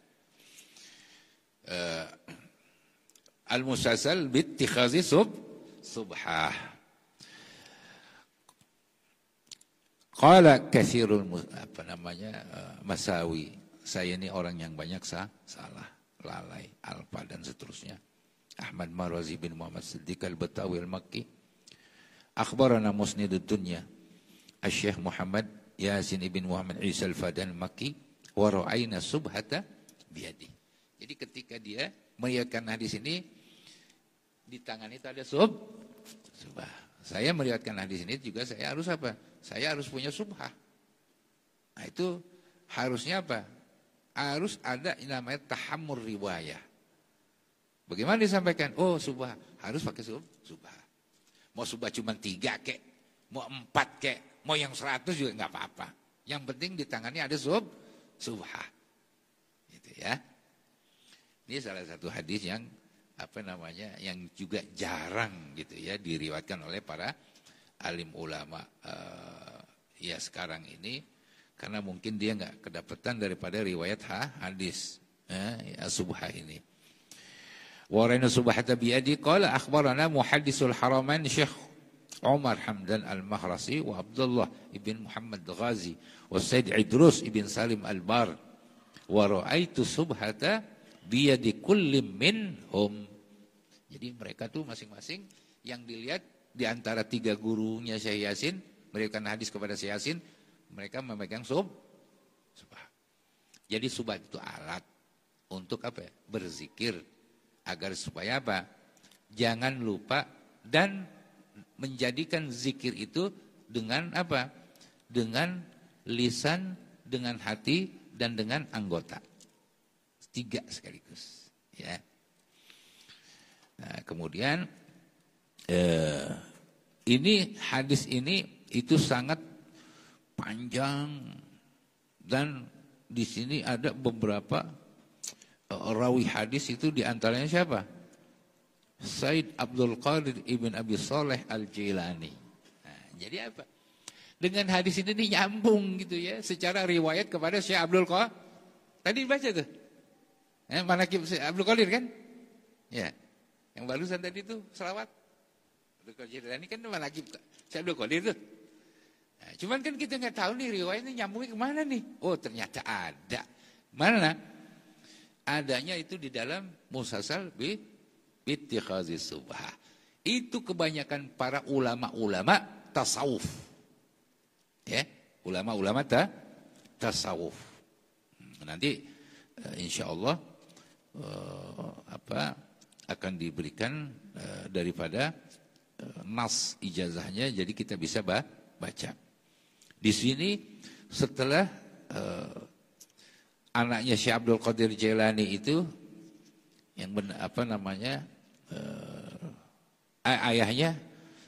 Al-musalsal bittikhazi subhah. Qala katsirul Masawi. Saya ini orang yang banyak salah, lalai, alfa dan seterusnya. Ahmad Marwazi bin Muhammad Siddiq al-Batawi al-Makki. Akhbarana musnidud dunya. Syekh Muhammad Yasin ibn Muhammad Isa al-Fadan al-Makki. Wa ra'ayna subhata biyadi. Jadi ketika dia meriwayatkan hadis ini, di tangan itu ada subhah. Saya meriwayatkan hadis ini juga saya harus apa? Saya harus punya subhah. Nah itu harusnya apa? Harus ada yang namanya tahammur riwayah. Bagaimana disampaikan? Oh subhah, harus pakai subhah. Mau subhah cuma 3 kek, mau 4 kek, mau yang 100 juga nggak apa-apa. Yang penting di tangannya ada subhah. Gitu ya. Ini salah satu hadis yang yang juga jarang gitu ya diriwayatkan oleh para alim ulama ya sekarang ini, karena mungkin dia nggak kedapatan daripada riwayat hadis subhah ini. Warayna subhata biyadi qala akhbarana muhaddisul haramain Syekh Umar Hamdan al-Mahrasi wa Abdullah ibn Muhammad Ghazi wa Said Idrus ibn Salim al-Bar wa ra'aitu subhata biyadi kulli minhum. Jadi mereka tuh masing-masing yang dilihat di antara 3 gurunya Syekh Yasin, memberikan hadis kepada Syekh Yasin, mereka memegang subhah. Jadi subhah itu alat untuk apa? Berzikir agar supaya apa? Jangan lupa dan menjadikan zikir itu dengan apa? Dengan lisan, dengan hati dan dengan anggota. 3 sekaligus, ya. Nah, kemudian ini hadis ini itu sangat panjang dan di sini ada beberapa rawi hadis itu diantaranya siapa? Said Abdul Qadir ibn Abi Saleh al-Jilani. Nah, jadi apa? Dengan hadis ini nyambung gitu ya, secara riwayat kepada Syekh Abdul Qadir. Tadi baca tuh. Manaqib Abdul Qadir kan? Ya. Yang barusan tadi itu selawat. Abdul Qadir ini kan manaqib Syekh Abdul Qadir tuh. Nah, cuman kan kita nggak tahu nih riwayatnya nyambungnya kemana nih. Oh ternyata ada. Mana? Adanya itu di dalam musalsal bittikhazi subhah. Itu kebanyakan para ulama-ulama tasawuf. Ya, ulama-ulama tasawuf. Nanti insyaallah akan diberikan daripada nas ijazahnya, jadi kita bisa baca. Di sini setelah anaknya Syekh Abdul Qadir Jailani itu yang ayahnya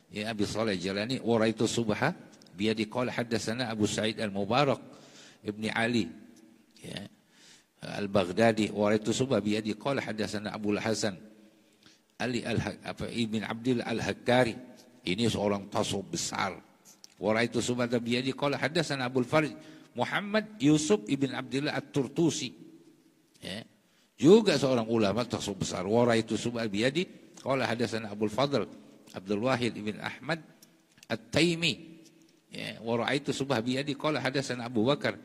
ya Abi Saleh Jailani waraitu subha biyadi qala haddatsana Abu Sa'id Al-Mubarak ibni Ali ya Al-Baghdadi wa ra'aitu Subha biyadi qala haddatsana Abul Hasan Ali ibn Abdillah Al-Hakkari, ini seorang tasawuf besar. Wa ra'aitu Subha biyadi qala haddatsana Abul Farj Muhammad Yusuf ibn Abdillah At-Turtusi ya, juga seorang ulama tasawuf besar. Wa ra'aitu Subha biyadi qala haddatsana Abul Fadl Abdul Wahid ibn Ahmad At-Taimi ya, wa ra'aitu Subha biyadi qala hadatsana Abu Bakar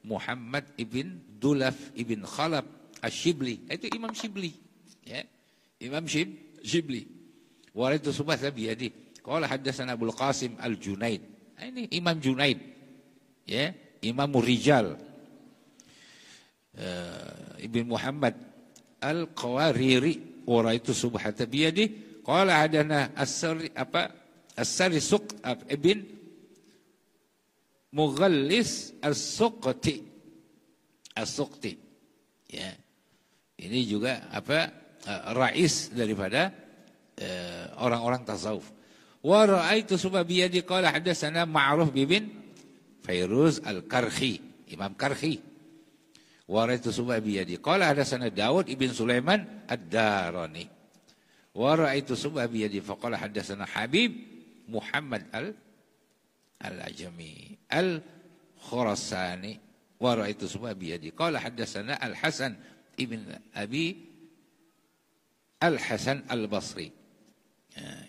Muhammad ibn Dulaf ibn Khalab Asy-Syibli, itu Imam Syibli ya, Imam Syibli. Wa ra'aitu Subha biyadi qala hadatsana Abul Qasim Al-Junaid, ini Imam Junaid ya, Imam Rijal Ibn Muhammad Al-Qawariri. Wa ra'aitu Subha biyadi qala hadana As-Sari Suq ibn Mughallis As-Suqti. As-Suqti. Ya. Ini juga rais daripada orang-orang tasawuf. Wa ra'aitu Subha biyadi qala hadatsana Ma'ruf bin Fairuz Al-Karhi, Imam Karhi. Wa ra'aitu Subha biyadi qala hadatsana Daud ibn Sulaiman Ad-Darani. Wa ra'aitu Subha biyadi faqala hadatsana Habib Muhammad Al-Ajami Al-Khurasani. Wa ra'aitu Subha biyadi qala hadatsana Al-Hasan ibn Abi Al-Hasan Al-Basri.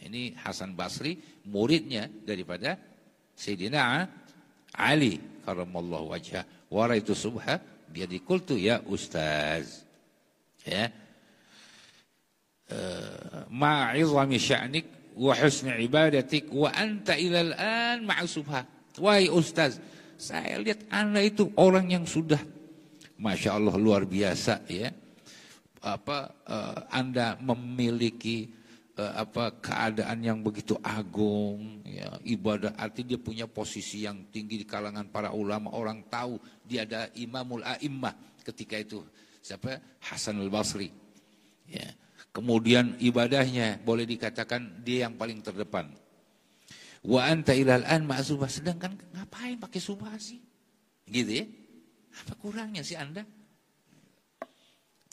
Ini Hasan Basri muridnya daripada Sayyidina Ali karramallahu wajhah. Wa ra'aitu Subha biyadi qultu ya ustaz ya ma'izami sya'nik wa husni ibadatik wa anta ilal an ma'a Subha. Wahai ustaz, saya lihat Anda itu orang yang sudah Masya Allah luar biasa ya. Anda memiliki keadaan yang begitu agung ya, ibadah, arti dia punya posisi yang tinggi di kalangan para ulama. Orang tahu dia ada Imamul A'immah ketika itu, siapa? Hasan Al-Basri ya. Kemudian ibadahnya boleh dikatakan dia yang paling terdepan. Wa anta ilal an ma'zubah, sedangkan ngapain pakai subah sih? Gitu ya. Apa kurangnya sih Anda?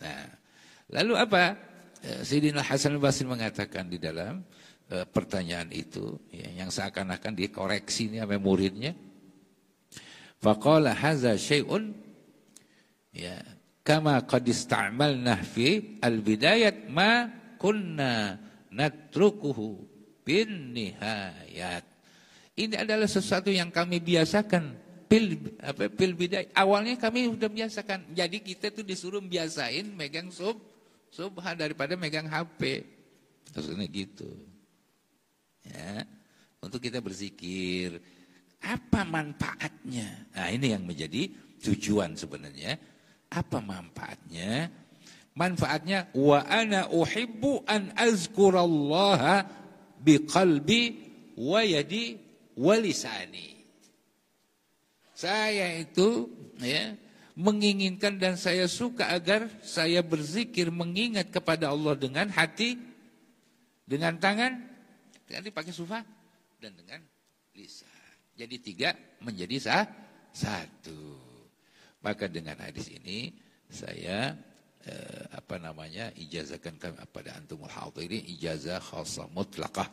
Nah, lalu apa? Sayyidina Hasan Al-Basri mengatakan di dalam pertanyaan itu ya, yang seakan-akan dikoreksi ini sama muridnya. Faqala hadza syai'un ya kama qad ista'malna fi al-bidayat ma kunna natrukuhu bin nihayat. Ini adalah sesuatu yang kami biasakan pil bidayat. Awalnya kami sudah biasakan. Jadi kita tuh disuruh biasain megang subha daripada megang HP. Maksudnya gitu. Ya, untuk kita berzikir. Apa manfaatnya? Nah, ini yang menjadi tujuan sebenarnya. Apa manfaatnya? Manfaatnya wa ana uhibbu an azkurallaha biqalbi wa yadi wa lisani. Saya itu ya menginginkan dan saya suka agar saya berzikir mengingat kepada Allah dengan hati, dengan tangan, nanti pakai sufa dan dengan lisan. Jadi 3 menjadi satu. Maka dengan hadis ini saya ijazahkan kepada antumul hadirin ijazah khassah mutlaqah.